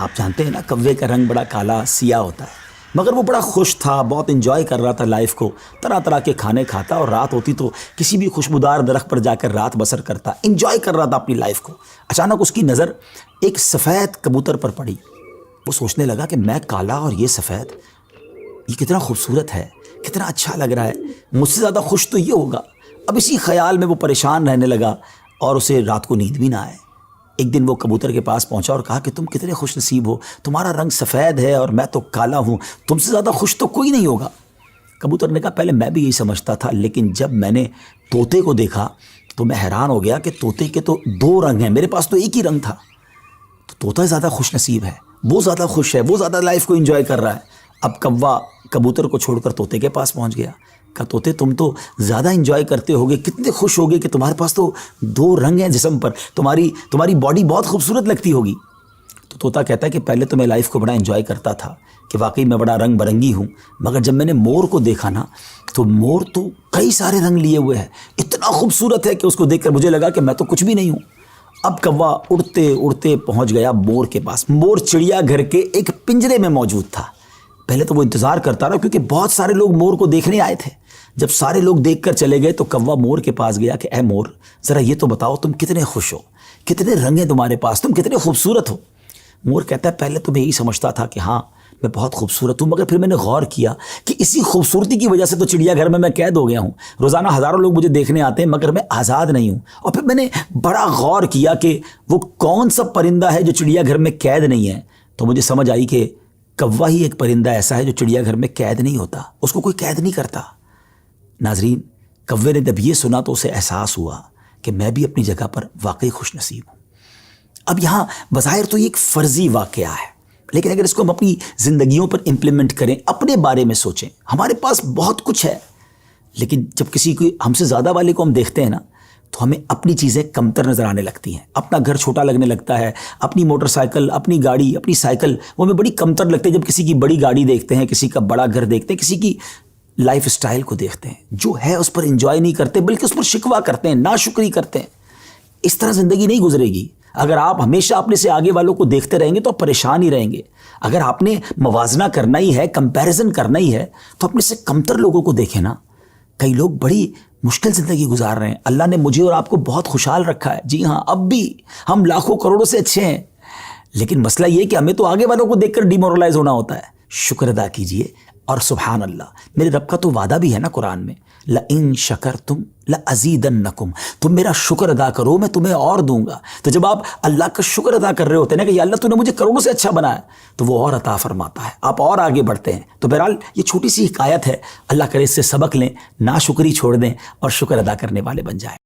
آپ جانتے ہیں نا کوے کا رنگ بڑا کالا سیاہ ہوتا ہے، مگر وہ بڑا خوش تھا، بہت انجوائے کر رہا تھا لائف کو، طرح طرح کے کھانے کھاتا اور رات ہوتی تو کسی بھی خوشبودار درخت پر جا کر رات بسر کرتا، انجوائے کر رہا تھا اپنی لائف کو۔ اچانک اس کی نظر ایک سفید کبوتر پر پڑی۔ وہ سوچنے لگا کہ میں کالا اور یہ سفید، یہ کتنا خوبصورت ہے، کتنا اچھا لگ رہا ہے، مجھ سے زیادہ خوش تو یہ ہوگا۔ اب اسی خیال میں وہ پریشان رہنے لگا اور اسے رات کو نیند بھی نہ آئے۔ ایک دن وہ کبوتر کے پاس پہنچا اور کہا کہ تم کتنے خوش نصیب ہو، تمہارا رنگ سفید ہے اور میں تو کالا ہوں، تم سے زیادہ خوش تو کوئی نہیں ہوگا۔ کبوتر نے کہا پہلے میں بھی یہی سمجھتا تھا، لیکن جب میں نے طوطے کو دیکھا تو میں حیران ہو گیا کہ طوطے کے تو دو رنگ ہیں، میرے پاس تو ایک ہی رنگ تھا۔ تو طوطا زیادہ خوش نصیب ہے، وہ زیادہ خوش ہے، وہ زیادہ لائف کو انجوائے کر رہا ہے۔ اب کوّا کبوتر کو چھوڑ کر طوطے کے پاس پہنچ گیا۔ کہا طوطے تم تو زیادہ انجوائے کرتے ہوگے، کتنے خوش ہوگے کہ تمہارے پاس تو دو رنگ ہیں جسم پر، تمہاری باڈی بہت خوبصورت لگتی ہوگی۔ تو طوطا کہتا ہے کہ پہلے تو میں لائف کو بڑا انجوائے کرتا تھا کہ واقعی میں بڑا رنگ برنگی ہوں، مگر جب میں نے مور کو دیکھا نا تو مور تو کئی سارے رنگ لیے ہوئے ہے، اتنا خوبصورت ہے کہ اس کو دیکھ کر مجھے لگا کہ میں تو کچھ بھی نہیں ہوں۔ اب کوّا اڑتے اڑتے پہنچ گیا مور کے پاس۔ مور چڑیا گھر کے ایک پنجرے میں موجود تھا۔ پہلے تو وہ انتظار کرتا رہا کیونکہ بہت سارے لوگ مور کو دیکھنے آئے تھے۔ جب سارے لوگ دیکھ کر چلے گئے تو کوّا مور کے پاس گیا کہ اے مور، ذرا یہ تو بتاؤ تم کتنے خوش ہو، کتنے رنگ ہیں تمہارے پاس، تم کتنے خوبصورت ہو۔ مور کہتا ہے پہلے تو میں یہی سمجھتا تھا کہ ہاں میں بہت خوبصورت ہوں، مگر پھر میں نے غور کیا کہ اسی خوبصورتی کی وجہ سے تو چڑیا گھر میں قید ہو گیا ہوں، روزانہ ہزاروں لوگ مجھے دیکھنے آتے ہیں مگر میں آزاد نہیں ہوں۔ اور پھر میں نے بڑا غور کیا کہ وہ کون سا پرندہ ہے جو چڑیا گھر میں قید نہیں ہے، تو مجھے سمجھ آئی کہ کوّا ہی ایک پرندہ ایسا ہے جو چڑیا گھر میں قید نہیں ہوتا، اس کو کوئی قید نہیں کرتا۔ ناظرین، کوّے نے جب یہ سنا تو اسے احساس ہوا کہ میں بھی اپنی جگہ پر واقعی خوش نصیب ہوں۔ اب یہاں بظاہر تو یہ ایک فرضی واقعہ ہے، لیکن اگر اس کو ہم اپنی زندگیوں پر امپلیمنٹ کریں، اپنے بارے میں سوچیں، ہمارے پاس بہت کچھ ہے، لیکن جب کسی کو ہم سے زیادہ والے کو ہم دیکھتے ہیں نا تو ہمیں اپنی چیزیں کمتر نظر آنے لگتی ہیں، اپنا گھر چھوٹا لگنے لگتا ہے، اپنی موٹر سائیکل، اپنی گاڑی، اپنی سائیکل وہ ہمیں بڑی کمتر لگتی ہے جب کسی کی بڑی گاڑی دیکھتے ہیں، کسی کا بڑا گھر دیکھتے ہیں، کسی کی لائف سٹائل کو دیکھتے ہیں، جو ہے اس پر انجوائے نہیں کرتے بلکہ اس پر شکوہ کرتے ہیں، ناشکری کرتے ہیں۔ اس طرح زندگی نہیں گزرے گی۔ اگر آپ ہمیشہ اپنے سے آگے والوں کو دیکھتے رہیں گے تو آپ پریشان ہی رہیں گے۔ اگر آپ نے موازنہ کرنا ہی ہے، کمپیریزن کرنا ہی ہے، تو اپنے سے کمتر لوگوں کو دیکھیں نا۔ کئی لوگ بڑی مشکل زندگی گزار رہے ہیں، اللہ نے مجھے اور آپ کو بہت خوشحال رکھا ہے، جی ہاں اب بھی ہم لاکھوں کروڑوں سے اچھے ہیں، لیکن مسئلہ یہ کہ ہمیں تو آگے والوں کو دیکھ کر ڈیمورلائز ہونا ہوتا ہے۔ شکر ادا کیجئے، اور سبحان اللہ، میرے رب کا تو وعدہ بھی ہے نا قرآن میں، لَإِن شَكَرْتُمْ لَأَزِيدَنَّكُمْ، تم میرا شکر ادا کرو میں تمہیں اور دوں گا۔ تو جب آپ اللہ کا شکر ادا کر رہے ہوتے ہیں نا کہ یا اللہ تو نے مجھے کروڑوں سے اچھا بنایا، تو وہ اور عطا فرماتا ہے، آپ اور آگے بڑھتے ہیں۔ تو بہرحال یہ چھوٹی سی حکایت ہے، اللہ کرے اس سے سبق لیں، ناشکری چھوڑ دیں اور شکر ادا کرنے والے بن جائیں۔